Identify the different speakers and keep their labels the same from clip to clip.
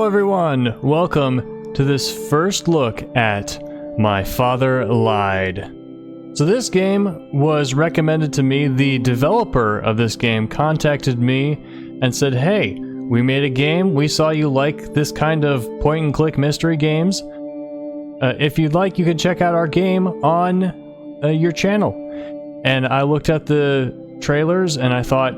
Speaker 1: everyone! Welcome to this first look at My Father Lied. So this game was recommended to me. The developer of this game contacted me and said, hey, we made a game. We saw you like this kind of point-and-click mystery games. If you'd like, you can check out our game on your channel. And I looked at the trailers and I thought,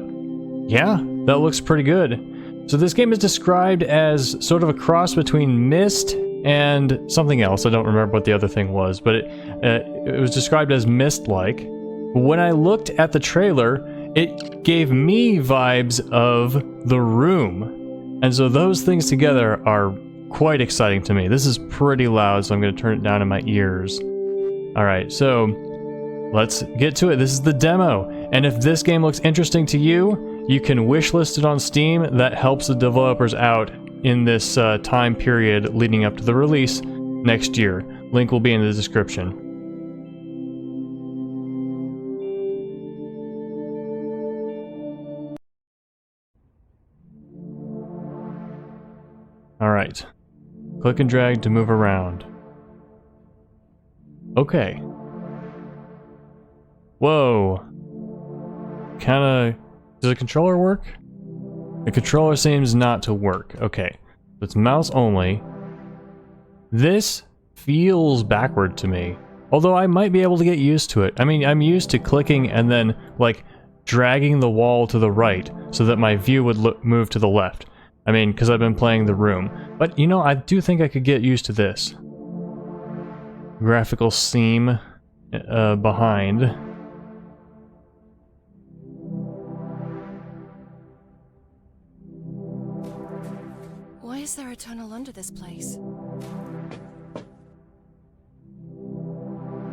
Speaker 1: yeah, that looks pretty good. So this game is described as sort of a cross between Myst and something else. I don't remember what the other thing was, but it was described as Myst-like. When I looked at the trailer, it gave me vibes of The Room. And so those things together are quite exciting to me. This is pretty loud, so I'm going to turn it down in my ears. Alright, so let's get to it. This is the demo. And if this game looks interesting to you, you can wishlist it on Steam. That helps the developers out in this time period leading up to the release next year. Link will be in the description. Alright. Click and drag to move around. Okay. Whoa. Kinda... Does the controller work? The controller seems not to work. Okay. So it's mouse only. This feels backward to me. Although I might be able to get used to it. I mean, I'm used to clicking and then, like, dragging the wall to the right so that my view would move to the left. I mean, because I've been playing The Room. But, you know, I do think I could get used to this. Graphical seam behind.
Speaker 2: Why is there a tunnel under this place?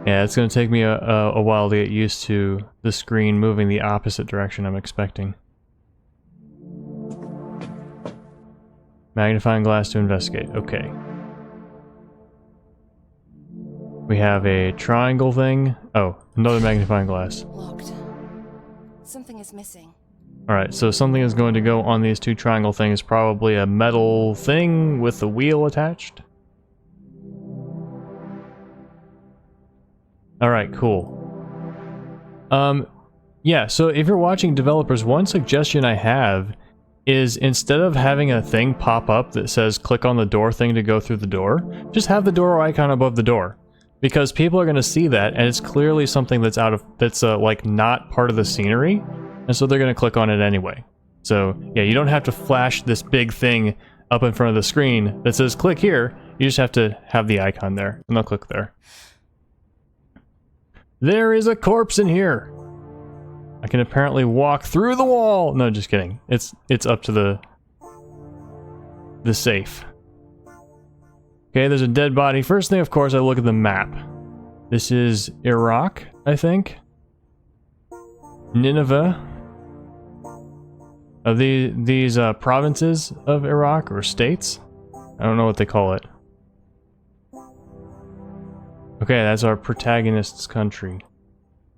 Speaker 1: Yeah, it's going to take me a while to get used to the screen moving the opposite direction I'm expecting. Magnifying glass to investigate. Okay. We have a triangle thing. Oh, another magnifying glass.
Speaker 2: Locked. Something is missing.
Speaker 1: Alright, so something is going to go on these two triangle things. Probably a metal thing with a wheel attached. Alright, cool. Yeah, so if you're watching developers, one suggestion I have is instead of having a thing pop up that says click on the door thing to go through the door, just have the door icon above the door. Because people are going to see that, and it's clearly something that's like not part of the scenery. And so they're going to click on it anyway. So, yeah, you don't have to flash this big thing up in front of the screen that says click here. You just have to have the icon there, and they'll click there. There is a corpse in here! I can apparently walk through the wall! No, just kidding. It's up to the safe. Okay, there's a dead body. First thing, of course, I look at the map. This is Iraq, I think. Nineveh. Are these provinces of Iraq or states? I don't know what they call it. Okay, that's our protagonist's country.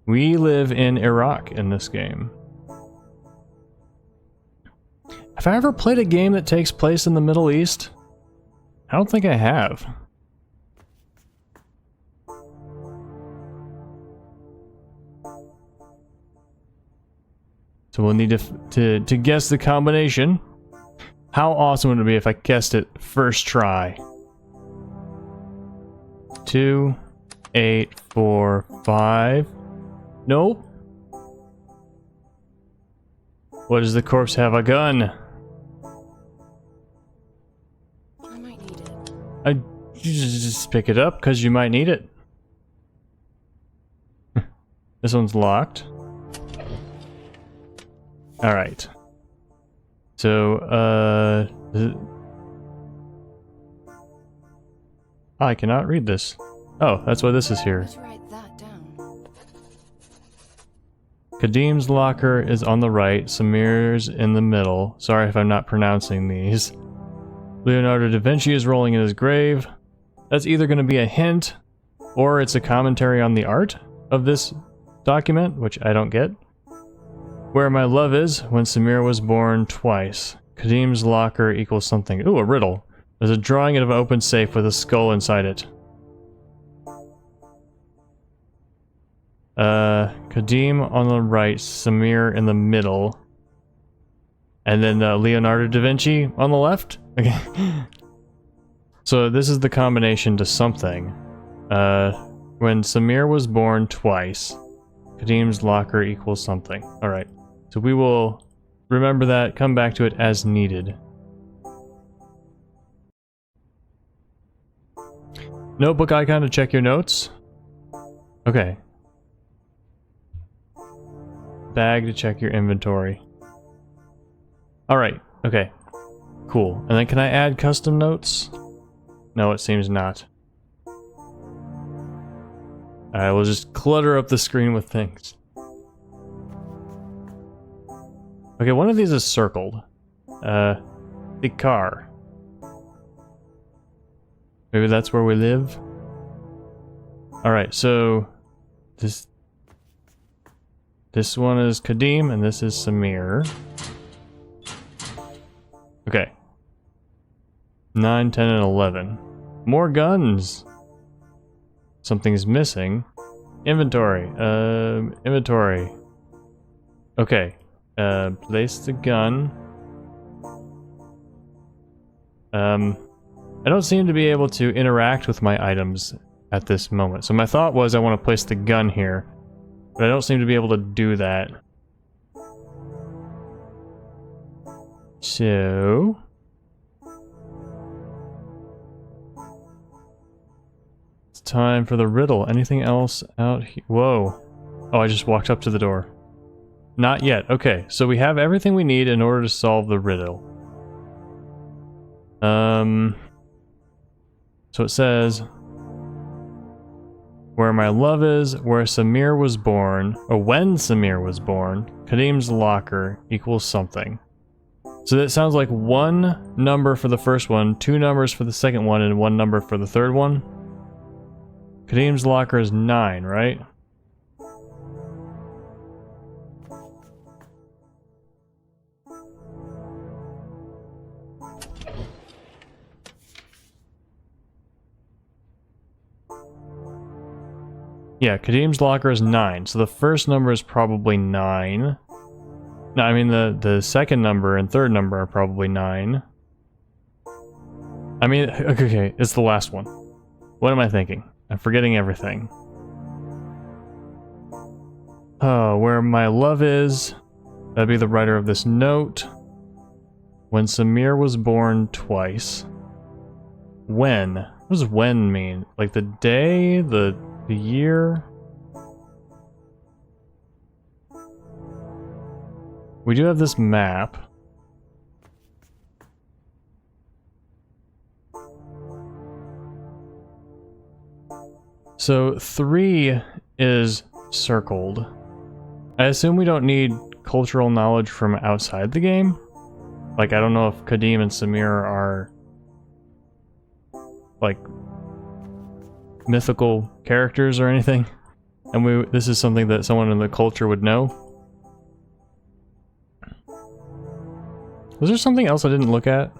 Speaker 1: We live in Iraq in this game. Have I ever played a game that takes place in the Middle East? I don't think I have. So we'll need to guess the combination. How awesome would it be if I guessed it first try? 2, 8, 4, 5. Nope. What does the corpse have? A gun.
Speaker 2: I might need it.
Speaker 1: You just pick it up because you might need it. This one's locked. Alright. So, I cannot read this. Oh, that's why this is here.
Speaker 2: Let's write that down.
Speaker 1: Kadim's locker is on the right, Samir's in the middle. Sorry if I'm not pronouncing these. Leonardo da Vinci is rolling in his grave. That's either going to be a hint, or it's a commentary on the art of this document, which I don't get. Where my love is, when Samir was born twice. Kadim's locker equals something. Ooh, a riddle. There's a drawing of an open safe with a skull inside it. Kadim on the right, Samir in the middle. And then Leonardo da Vinci on the left? Okay. So this is the combination to something. When Samir was born twice, Kadim's locker equals something. Alright. So we will remember that, come back to it as needed. Notebook icon to check your notes. Okay. Bag to check your inventory. Alright, okay. Cool. And then can I add custom notes? No, it seems not. Alright, we'll just clutter up the screen with things. Okay, one of these is circled. The car. Maybe that's where we live? Alright, so... This one is Kadim, and this is Samir. Okay. 9, 10, and 11. More guns! Something's missing. Inventory. Inventory. Okay. Place the gun. I don't seem to be able to interact with my items at this moment. So my thought was I want to place the gun here, but I don't seem to be able to do that. So... it's time for the riddle. Anything else out here? Whoa. Oh, I just walked up to the door. Not yet. Okay, so we have everything we need in order to solve the riddle. So it says... where my love is, where Samir was born, or when Samir was born, Kadim's locker equals something. So that sounds like one number for the first one, 2 numbers for the second one, and 1 number for the third one. Kadim's locker is 9, right? Yeah, Kadim's locker is 9, so the first number is probably 9. No, I mean the second number and third number are probably 9. I mean, okay, it's the last one. What am I thinking? I'm forgetting everything. Oh, where my love is, that'd be the writer of this note. When Samir was born twice. When? What does when mean? Like the day? The year? We do have this map. So 3 is circled. I assume we don't need cultural knowledge from outside the game. Like, I don't know if Kadim and Samir are like mythical characters or anything, and this is something that someone in the culture would know. Was there something else I didn't look at?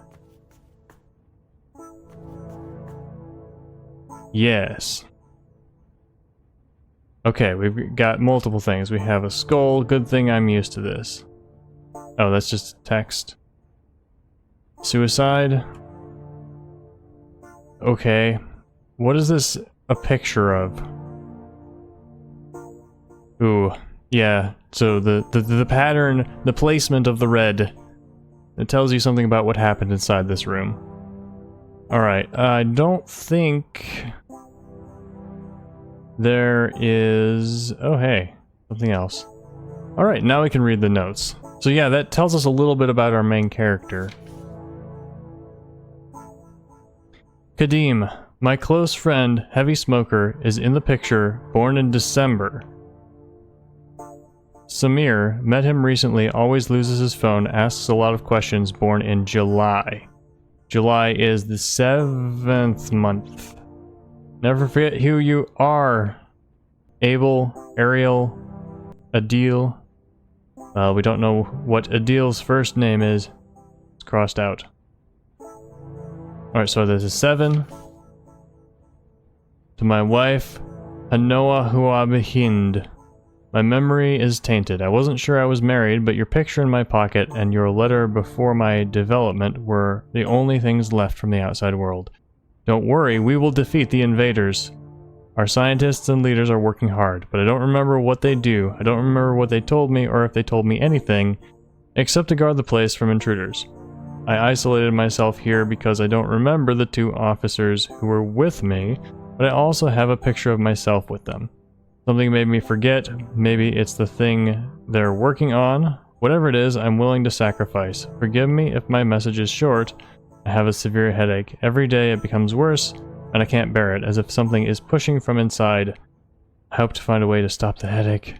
Speaker 1: Yes. Okay, we've got multiple things. We have a skull. Good thing I'm used to this. Oh, that's just text. Suicide. Okay. What is this a picture of? Ooh, yeah. So the pattern, the placement of the red, it tells you something about what happened inside this room. Alright, I don't think there is... oh hey, something else. Alright, now we can read the notes. So yeah, that tells us a little bit about our main character. Kadim, my close friend, heavy smoker, is in the picture, born in December. Samir, met him recently, always loses his phone, asks a lot of questions, born in July. July is the 7th month. Never forget who you are. Abel, Ariel, Adil. We don't know what Adil's first name is. It's crossed out. Alright, so there's a 7. To my wife, Hanoa Huabihind. My memory is tainted. I wasn't sure I was married, but your picture in my pocket and your letter before my development were the only things left from the outside world. Don't worry, we will defeat the invaders. Our scientists and leaders are working hard, but I don't remember what they do. I don't remember what they told me or if they told me anything, except to guard the place from intruders. I isolated myself here because I don't remember the 2 officers who were with me, but I also have a picture of myself with them. Something made me forget. Maybe it's the thing they're working on. Whatever it is, I'm willing to sacrifice. Forgive me if my message is short. I have a severe headache. Every day it becomes worse, and I can't bear it, as if something is pushing from inside. I hope to find a way to stop the headache.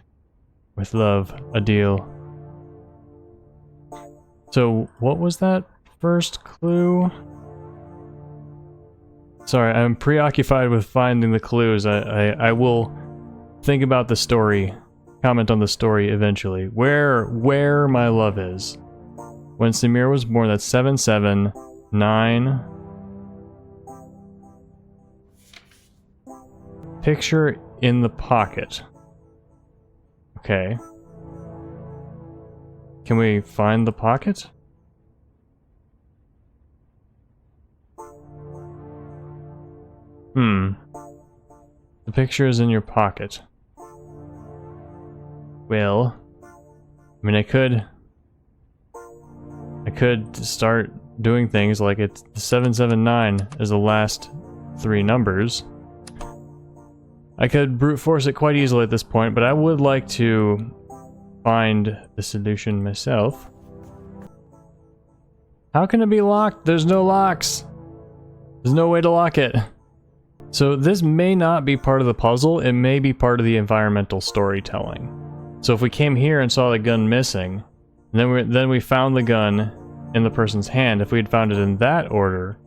Speaker 1: With love, Adil. So, what was that first clue? Sorry, I'm preoccupied with finding the clues. I will think about the story, comment on the story eventually. Where my love is. When Samir was born, that's 779. Picture in the pocket. Okay. Can we find the pocket? The picture is in your pocket. Well, I mean, I could start doing things like it's 779 is the last 3 numbers. I could brute force it quite easily at this point, but I would like to find the solution myself. How can it be locked? There's no locks. There's no way to lock it. So this may not be part of the puzzle, it may be part of the environmental storytelling. So if we came here and saw the gun missing, and then we found the gun in the person's hand, if we had found it in that order,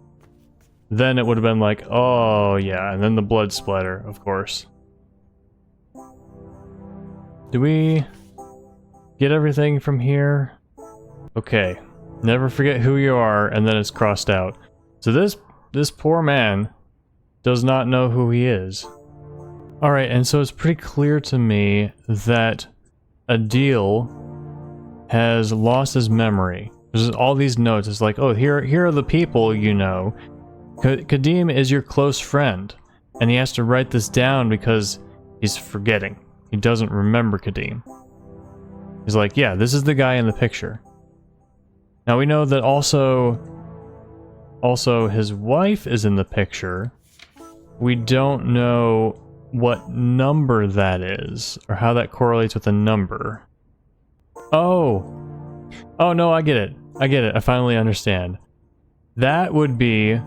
Speaker 1: then it would have been like, oh yeah, and then the blood splatter, of course. Do we get everything from here? Okay, never forget who you are, and then it's crossed out. So this poor man does not know who he is. Alright, and so it's pretty clear to me that Adil has lost his memory. There's all these notes. It's like, oh, here are the people you know. Kadim is your close friend, and he has to write this down because he's forgetting. He doesn't remember Kadim. He's like, yeah, this is the guy in the picture. Now we know that also his wife is in the picture. We don't know what number that is, or how that correlates with a number. Oh no, I get it. I finally understand. That would be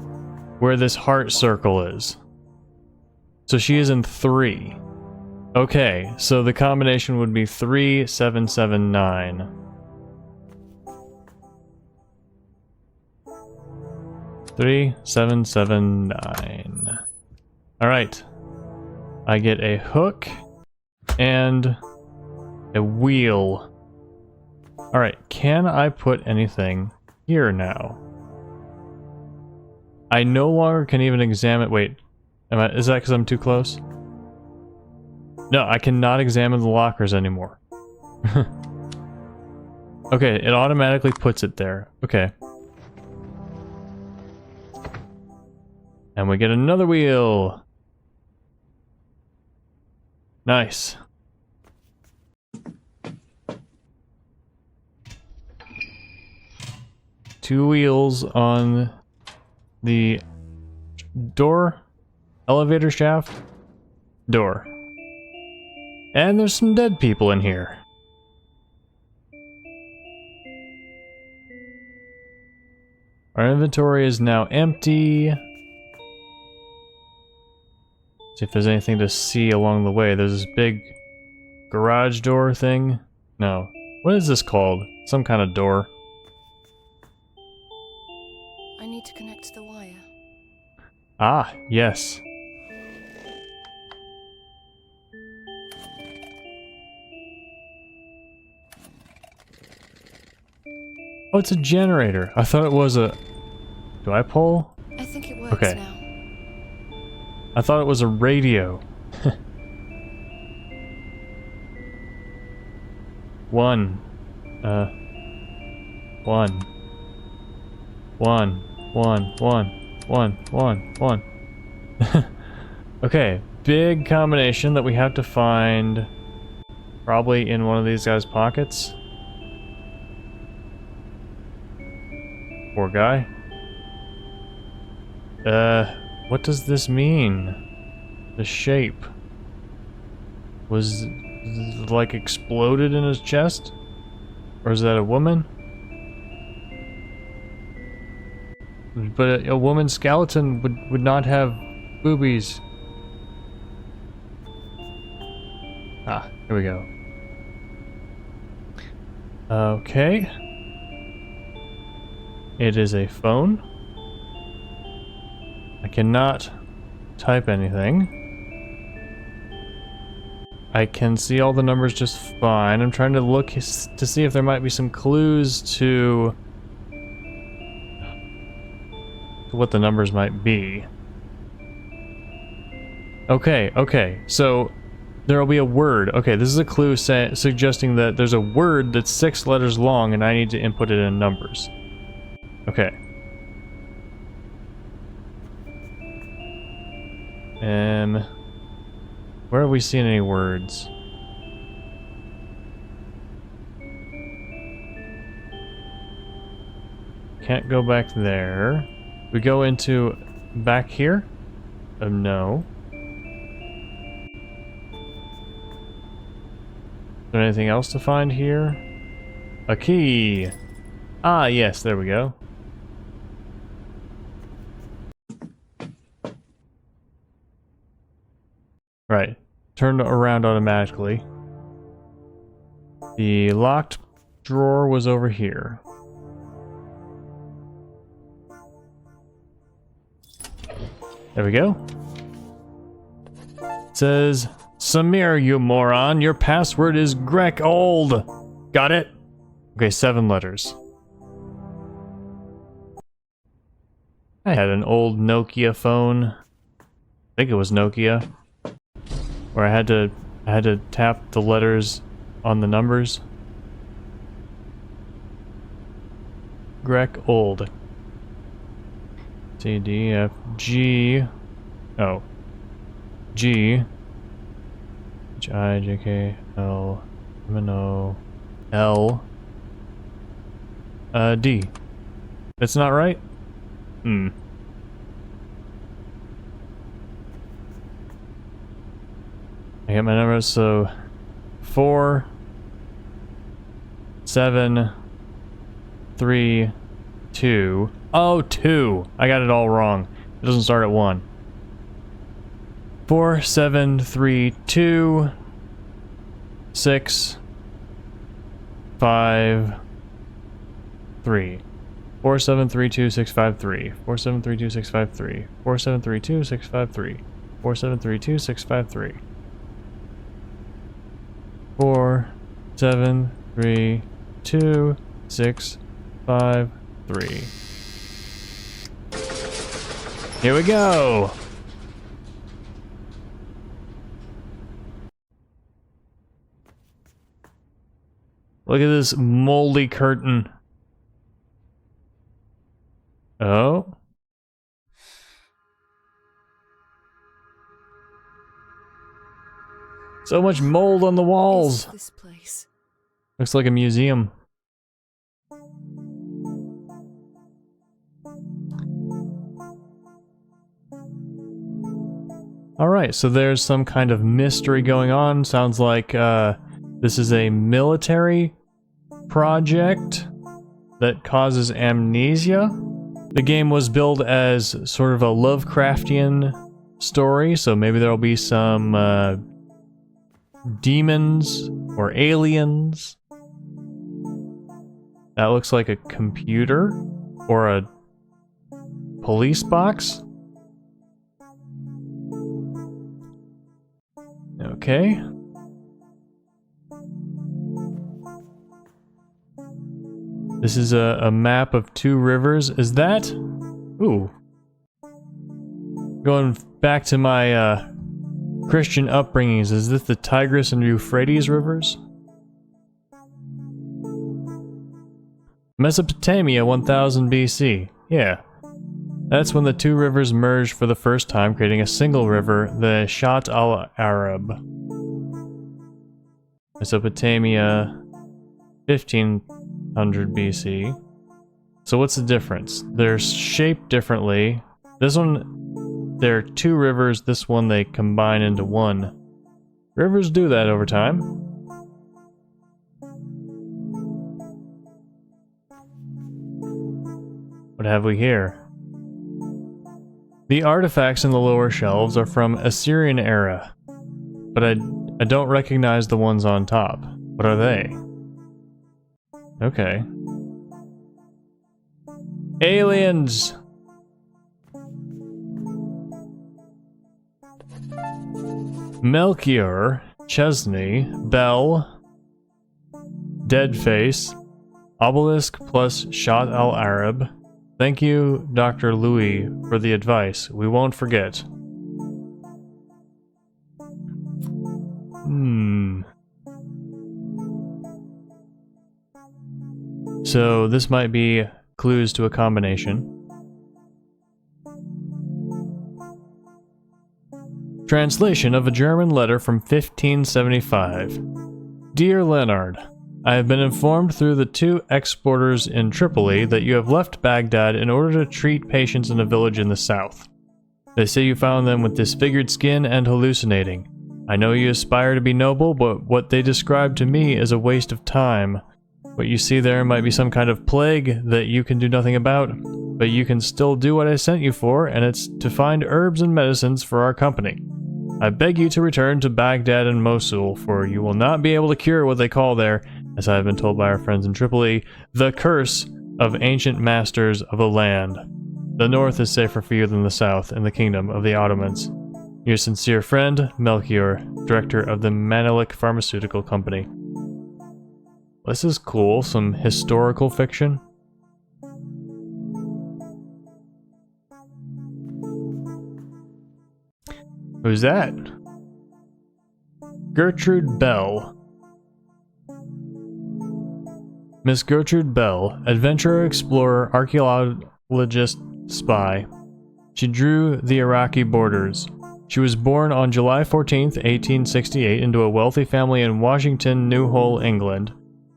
Speaker 1: where this heart circle is. So she is in 3. Okay, so the combination would be 3779. 3779. Alright. I get a hook and a wheel. Alright, can I put anything here now? I no longer can even examine. Wait, is that because I'm too close? No, I cannot examine the lockers anymore. Okay, it automatically puts it there. Okay. And we get another wheel. Nice. Two wheels on the door, elevator shaft, door. And there's some dead people in here. Our inventory is now empty. See if there's anything to see along the way. There's this big garage door thing. No. What is this called? Some kind of door.
Speaker 2: I need to connect the wire.
Speaker 1: Ah, yes. Oh, it's a generator. I thought it was a... Do I pull?
Speaker 2: I think woods
Speaker 1: Okay.
Speaker 2: now.
Speaker 1: I thought it was a radio. One. One. One. One. One. One. One. One. Okay. Big combination that we have to find probably in one of these guys' pockets. Poor guy. What does this mean? The shape was like exploded in his chest? Or is that a woman? But a woman's skeleton would not have boobies. Ah, here we go. Okay. It is a phone. I cannot type anything. I can see all the numbers just fine. I'm trying to look to see if there might be some clues to what the numbers might be. Okay, okay. So there will be a word. Okay, this is a clue suggesting that there's a word that's 6 letters long and I need to input it in numbers. Okay. Where have we seen any words? Can't go back there. We go into back here? No. Is there anything else to find here? A key! Ah, yes, there we go. Right. Turned around automatically. The locked drawer was over here. There we go. It says, Samir, you moron, your password is Greg Old. Got it? Okay, 7 letters. I had an old Nokia phone. I think it was Nokia. Where I had to tap the letters on the numbers. Greg Old. C, D, F, G. Oh. G. H, I, J, K, L, M, N, O, L. D. That's not right? Hmm. I got my numbers, so 4, 7, 3, 2. Oh, 2. I got it all wrong. It doesn't start at 1. 4, 7, 3, 2, 6, 5, 3. 4, 7, 3, 2, 6, 5, 3. 4, 7, 3, 2, 6, 5, 3. 4, 7, 3, 2, 6, 5, 3. 4, 7, 3, 2, 6, 5, 3. 4, 7, 3, 2, 6, 5, 3. Here we go! Look at this moldy curtain. Oh. So much mold on the walls.
Speaker 2: What is this place?
Speaker 1: Looks like a museum. Alright, so there's some kind of mystery going on. Sounds like this is a military project that causes amnesia. The game was billed as sort of a Lovecraftian story, so maybe there'll be some demons or aliens. That looks like a computer or a police box. Okay. This is a map of 2 rivers. Is that? Ooh. Going back to my Christian upbringings, is this the Tigris and Euphrates rivers? Mesopotamia 1000 BC. Yeah. That's when the two rivers merged for the first time, creating a single river, the Shat al-Arab. Mesopotamia 1500 BC. So what's the difference? They're shaped differently. This one, there are two rivers. This one they combine into one. Rivers do that over time. What have we here? The artifacts in the lower shelves are from Assyrian era, but I don't recognize the ones on top. What are they? Okay. Aliens! Melchior, Chesney, Bell, Deadface, Obelisk plus Shat al-Arab. Thank you, Dr. Louis, for the advice. We won't forget. So this might be clues to a combination. Translation of a German letter from 1575. Dear Leonard, I have been informed through the two exporters in Tripoli that you have left Baghdad in order to treat patients in a village in the south. They say you found them with disfigured skin and hallucinating. I know you aspire to be noble, but what they describe to me is a waste of time. What you see there might be some kind of plague that you can do nothing about, but you can still do what I sent you for, and it's to find herbs and medicines for our company. I beg you to return to Baghdad and Mosul, for you will not be able to cure what they call there, as I have been told by our friends in Tripoli, the curse of ancient masters of the land. The north is safer for you than the south, in the kingdom of the Ottomans. Your sincere friend, Melchior, director of the Manelik Pharmaceutical Company. This is cool, some historical fiction. Who's that? Gertrude Bell. Miss Gertrude Bell, adventurer, explorer, archaeologist, spy. She drew the Iraqi borders. She was born on July 14th, 1868 into a wealthy family in Washington, Newhall, England,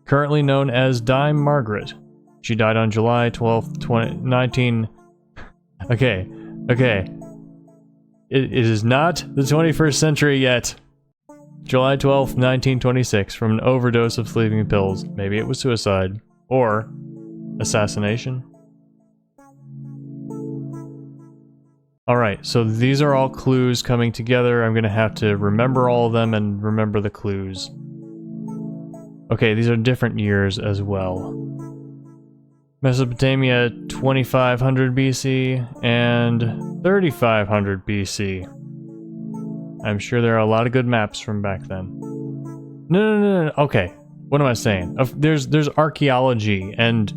Speaker 1: currently known as Dime Margaret. She died on July 12th, 19... Okay. It is not the 21st century yet. July 12th, 1926, from an overdose of sleeping pills. Maybe it was suicide. Or assassination. Alright, so these are all clues coming together. I'm gonna have to remember all of them and remember the clues. Okay, these are different years as well. Mesopotamia 2500 BC and 3500 BC. I'm sure there are a lot of good maps from back then. No. Okay, what am I saying? There's archaeology and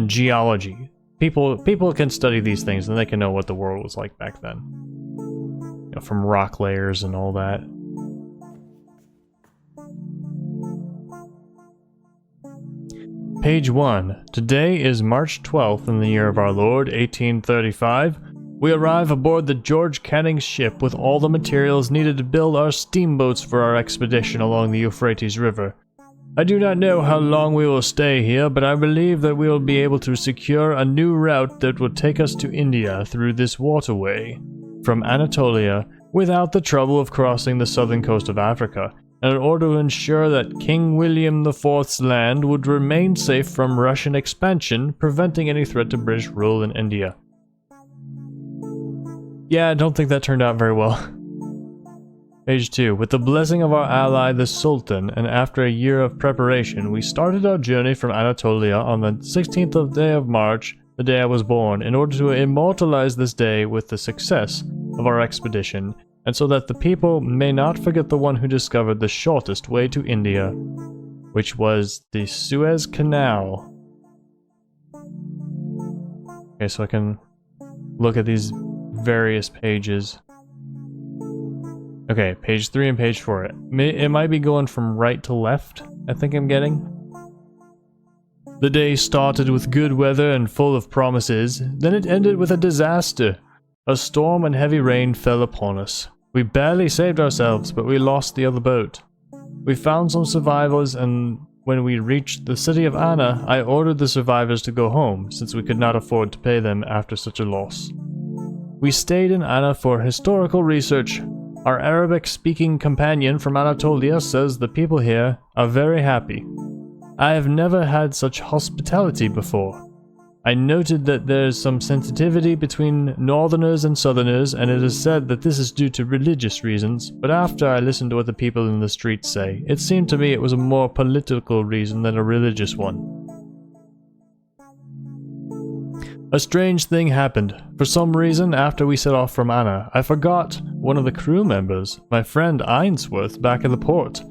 Speaker 1: geology. People can study these things and they can know what the world was like back then. You know, from rock layers and all that. Page 1. Today is March 12th in the year of our Lord, 1835. We arrive aboard the George Canning's ship with all the materials needed to build our steamboats for our expedition along the Euphrates River. I do not know how long we will stay here, but I believe that we will be able to secure a new route that will take us to India through this waterway from Anatolia without the trouble of crossing the southern coast of Africa, in order to ensure that King William IV's land would remain safe from Russian expansion, preventing any threat to British rule in India. Yeah, I don't think that turned out very well. Page 2. With the blessing of our ally the Sultan, and after a year of preparation, we started our journey from Anatolia on the 16th day of March, the day I was born, in order to immortalize this day with the success of our expedition, and so that the people may not forget the one who discovered the shortest way to India, which was the Suez Canal. Okay, so I can look at these various pages. Okay, page 3 and page 4. It might be going from right to left, I think I'm getting. The day started with good weather and full of promises, then it ended with a disaster. A storm and heavy rain fell upon us. We barely saved ourselves, but we lost the other boat. We found some survivors, and when we reached the city of Anna, I ordered the survivors to go home, since we could not afford to pay them after such a loss. We stayed in Anna for historical research. Our Arabic-speaking companion from Anatolia says the people here are very happy. I have never had such hospitality before. I noted that there's some sensitivity between northerners and southerners, and it is said that this is due to religious reasons, but after I listened to what the people in the streets say, it seemed to me it was a more political reason than a religious one. A strange thing happened. For some reason, after we set off from Anna, I forgot one of the crew members, my friend Ainsworth, back at the port.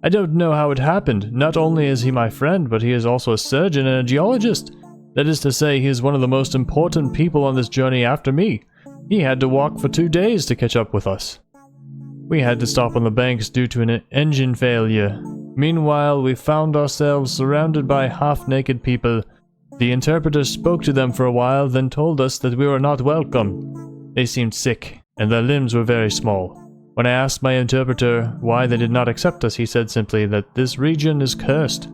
Speaker 1: I don't know how it happened. Not only is he my friend, but he is also a surgeon and a geologist. That is to say, he is one of the most important people on this journey after me. He had to walk for 2 days to catch up with us. We had to stop on the banks due to an engine failure. Meanwhile, we found ourselves surrounded by half-naked people. The interpreter spoke to them for a while, then told us that we were not welcome. They seemed sick, and their limbs were very small. When I asked my interpreter why they did not accept us, he said simply that this region is cursed,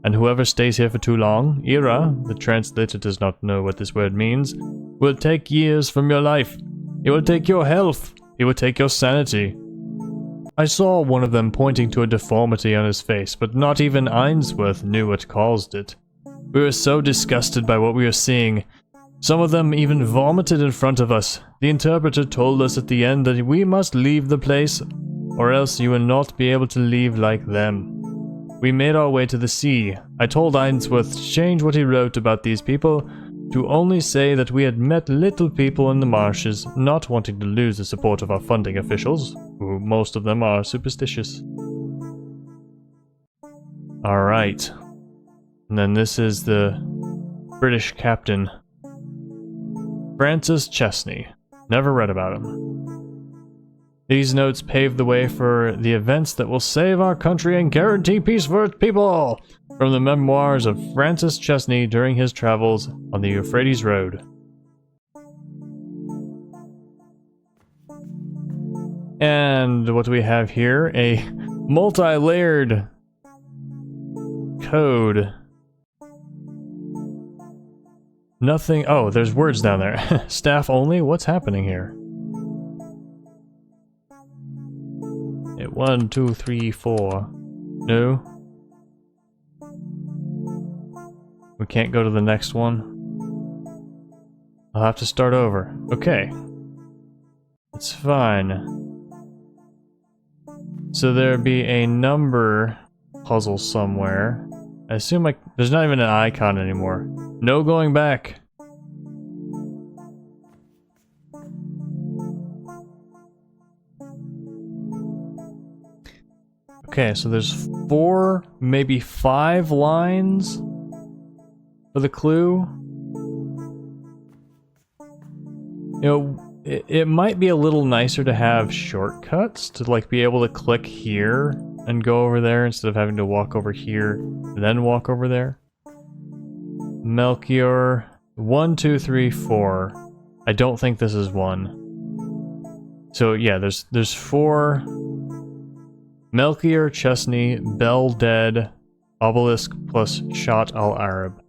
Speaker 1: and whoever stays here for too long, Ira, the translator does not know what this word means, will take years from your life. It will take your health. It will take your sanity. I saw one of them pointing to a deformity on his face, but not even Ainsworth knew what caused it. We were so disgusted by what we were seeing. Some of them even vomited in front of us. The interpreter told us at the end that we must leave the place, or else you will not be able to leave like them. We made our way to the sea. I told Ainsworth to change what he wrote about these people, to only say that we had met little people in the marshes, not wanting to lose the support of our funding officials, who most of them are superstitious. Alright. And then this is the British captain, Francis Chesney. Never read about him. These notes pave the way for the events that will save our country and guarantee peace for its people. From the memoirs of Francis Chesney during his travels on the Euphrates Road. And what do we have here? A multi-layered code. Nothing. Oh, there's words down there. Staff only? What's happening here? 1, 2, 3, 4. No. We can't go to the next one. I'll have to start over. Okay. It's fine. So there'd be a number puzzle somewhere. I assume like there's not even an icon anymore. No going back. Okay, so there's 4, maybe 5 lines for the clue. You know, it might be a little nicer to have shortcuts to like be able to click here and go over there instead of having to walk over here and then walk over there. Melchior, 1, 2, 3, 4. I don't think this is 1. So yeah, there's 4. Melchior, Chesney, Bell Dead, Obelisk plus Shot al-Arab.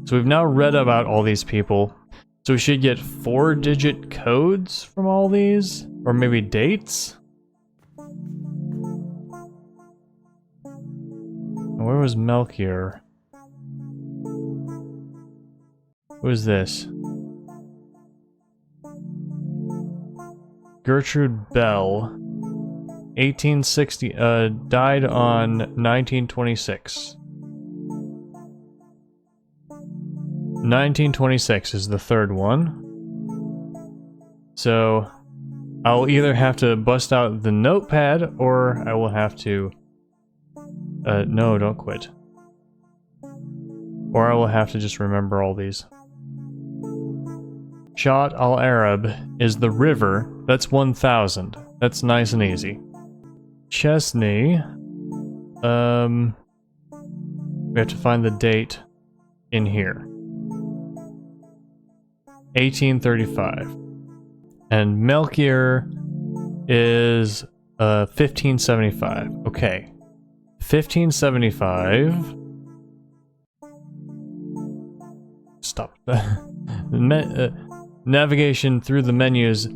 Speaker 1: So we've now read about all these people. So we should get 4-digit codes from all these? Or maybe dates? Where was Melchior? Who is this? Gertrude Bell. 1860, died on 1926. 1926 is the third one. So, I'll either have to bust out the notepad, or I will have to... no, don't quit. Or I will have to just remember all these. Shat al-Arab is the river. That's 1,000. That's nice and easy. Chesney. We have to find the date in here. 1835. And Melchior is 1575. Okay. 1575. Stop. Navigation through the menus.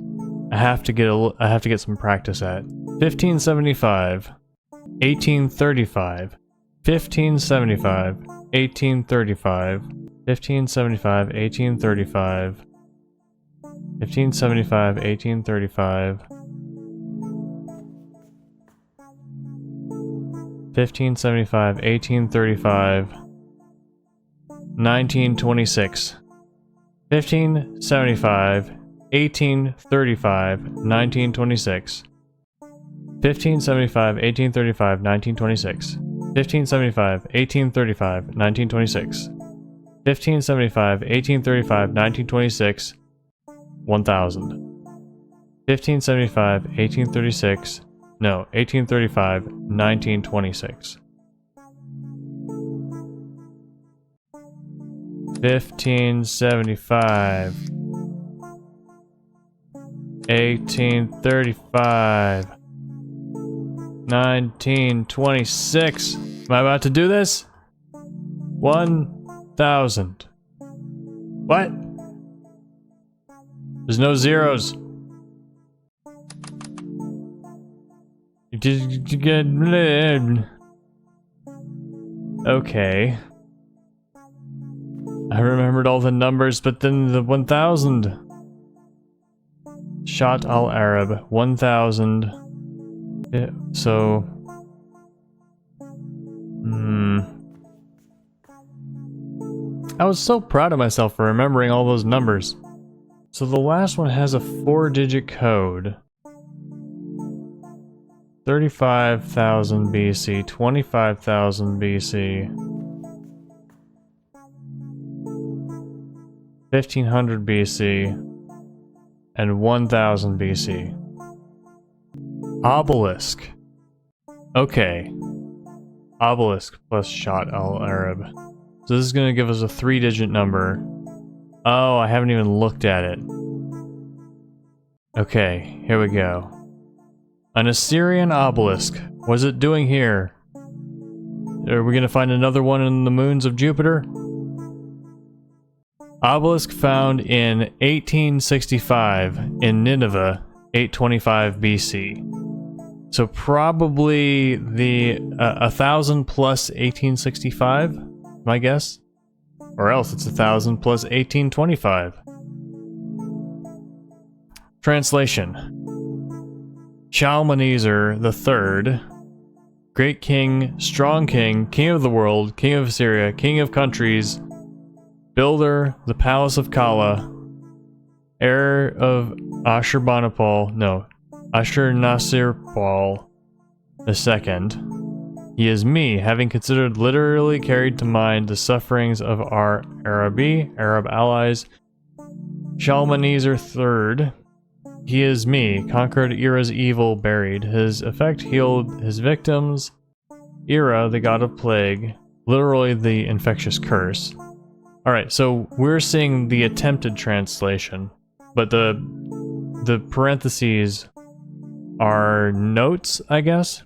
Speaker 1: I have to get some practice at. 1575. 1835. 1575. 1835. 1575. 1835. 1575. 1835. 1575, 1835, 1926. 1575, 1835, 1926. 1575, 1835, 1926. 1575, 1835, 1926. 1575, 1835, 1926. 1000. 1575, 1836. No, 1835, 1926. 1575. 1835. 1926. Am I about to do this? 1000. What? There's no zeros. Okay. I remembered all the numbers, but then the 1000. Shat al-Arab, 1000. Yeah, so... I was so proud of myself for remembering all those numbers. So the last one has a 4-digit code. 35,000 BC, 25,000 BC, 1500 BC, and 1000 BC. Obelisk. Okay. Obelisk plus Shat al-Arab. So this is going to give us a 3-digit number. Oh, I haven't even looked at it. Okay, here we go. An Assyrian obelisk. What's it doing here? Are we gonna find another one in the moons of Jupiter? Obelisk found in 1865 in Nineveh, 825 BC. So probably the 1000 plus 1865, my guess? Or else it's 1000 plus 1825. Translation. Shalmaneser III, great king, strong king, king of the world, king of Assyria, king of countries, builder, the palace of Kala, heir of Ashurnasirpal II. He is me, having considered literally carried to mind the sufferings of our Arab allies. Shalmaneser III. He is me, conquered Era's evil, buried. His effect healed his victims. Era, the god of plague, literally the infectious curse. Alright, so we're seeing the attempted translation, but the parentheses are notes, I guess?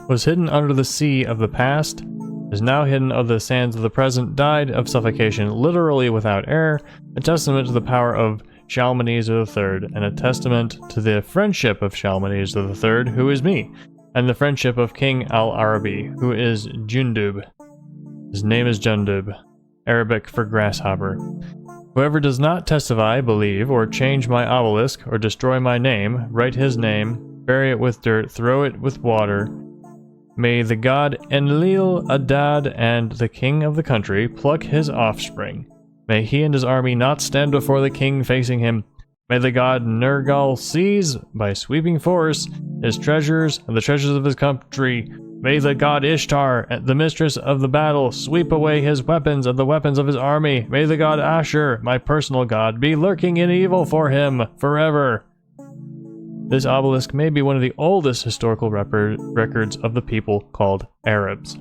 Speaker 1: Was hidden under the sea of the past, is now hidden of the sands of the present, died of suffocation, literally without air, a testament to the power of Shalmaneser III, and a testament to the friendship of Shalmaneser III, who is me, and the friendship of King al-Arabi, who is Jundub. His name is Jundub, Arabic for grasshopper. Whoever does not testify, believe, or change my obelisk, or destroy my name, write his name, bury it with dirt, throw it with water, may the god Enlil-Adad and the king of the country pluck his offspring. May he and his army not stand before the king facing him. May the god Nergal seize, by sweeping force, his treasures and the treasures of his country. May the god Ishtar, the mistress of the battle, sweep away his weapons and the weapons of his army. May the god Asher, my personal god, be lurking in evil for him forever. This obelisk may be one of the oldest historical records of the people called Arabs.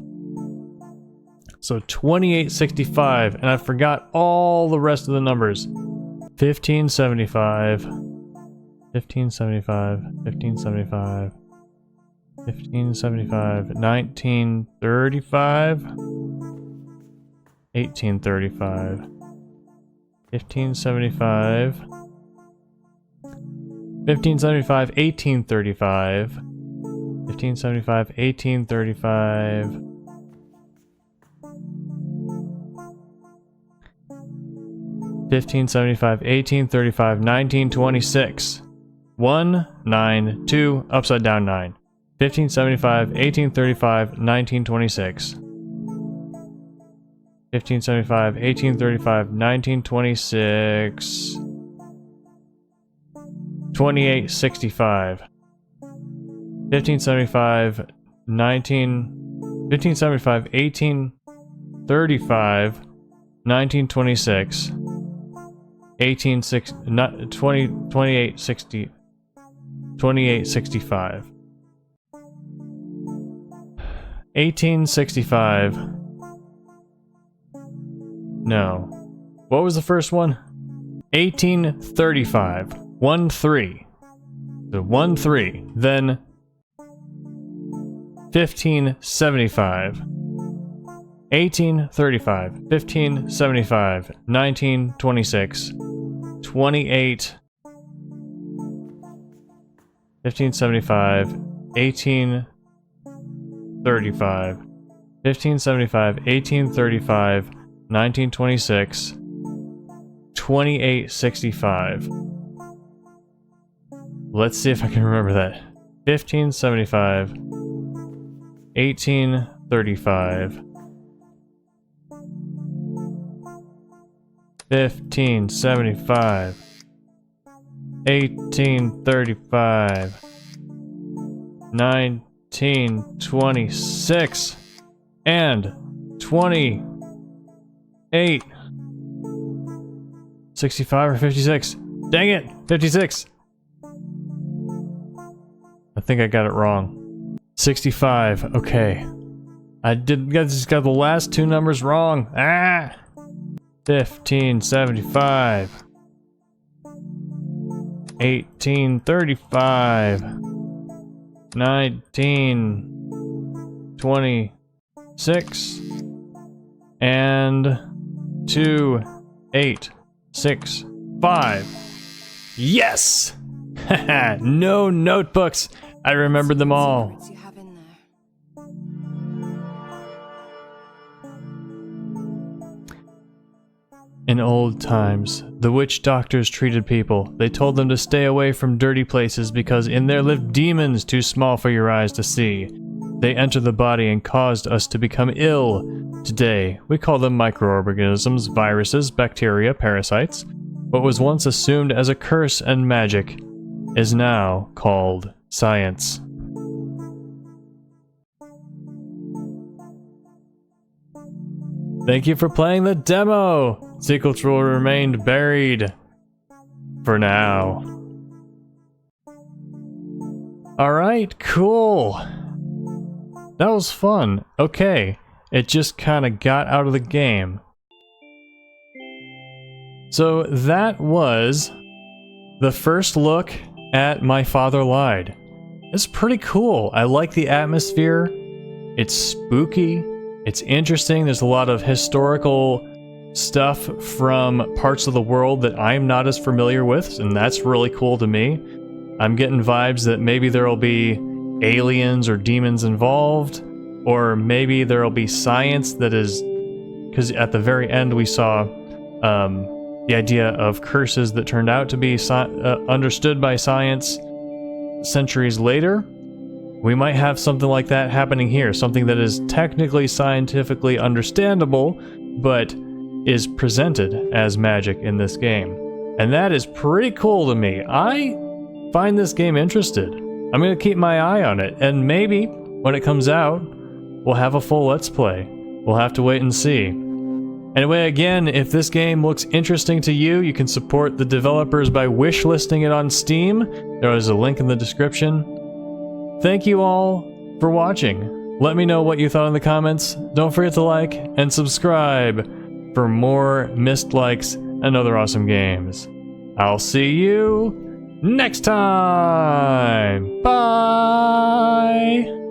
Speaker 1: So 2865, and I forgot all the rest of the numbers. 1575, 1575, 1575, 1575, 1935, 1835, 1575, 1575, 1835, 1575, 1835, 1575, 1835, 1926. 1, 9, 2, upside down 9. 1575, 1835, 1926. 1575, 1835, 1926. 2865. 1575, 1575, 1835, 1926. 2865. 1865. No. What was the first one? 1835. 1-3. So 1-3. Then 1575. 1835. 1575. 1926. 28. 1575. 1835. 1575. 1835. 1926. 2865. Let's see if I can remember that. 1575. 1835. 1575. 1835. 1926. And 28. 65 or 56. Dang it! 56. I think I got it wrong. 65. Okay. I just got the last two numbers wrong. Ah! 1575. 1835. 1926. And 2865. Yes! Haha, no notebooks. I remembered them all.
Speaker 2: Secrets you have in there.
Speaker 1: In old times, the witch doctors treated people. They told them to stay away from dirty places because in there lived demons too small for your eyes to see. They entered the body and caused us to become ill. Today, we call them microorganisms, viruses, bacteria, parasites. What was once assumed as a curse and magic is now called science. Thank you for playing the demo! Secrets will remain buried. For now. Alright, cool. That was fun. Okay, it just kinda got out of the game. So that was the first look at My Father Lied. It's pretty cool. I like the atmosphere. It's spooky. It's interesting. There's a lot of historical stuff from parts of the world that I'm not as familiar with, and that's really cool to me. I'm getting vibes that maybe there'll be aliens or demons involved, or maybe there'll be science that is... because at the very end we saw the idea of curses that turned out to be understood by science centuries later. We might have something like that happening here, something that is technically scientifically understandable, but is presented as magic in this game. And that is pretty cool to me. I find this game interested. I'm going to keep my eye on it, and maybe when when it comes out, we'll have a full Let's Play. We'll have to wait and see. Anyway, again, if this game looks interesting to you, you can support the developers by wishlisting it on Steam. There is a link in the description. Thank you all for watching. Let me know what you thought in the comments. Don't forget to like and subscribe for more Myst likes and other awesome games. I'll see you next time. Bye!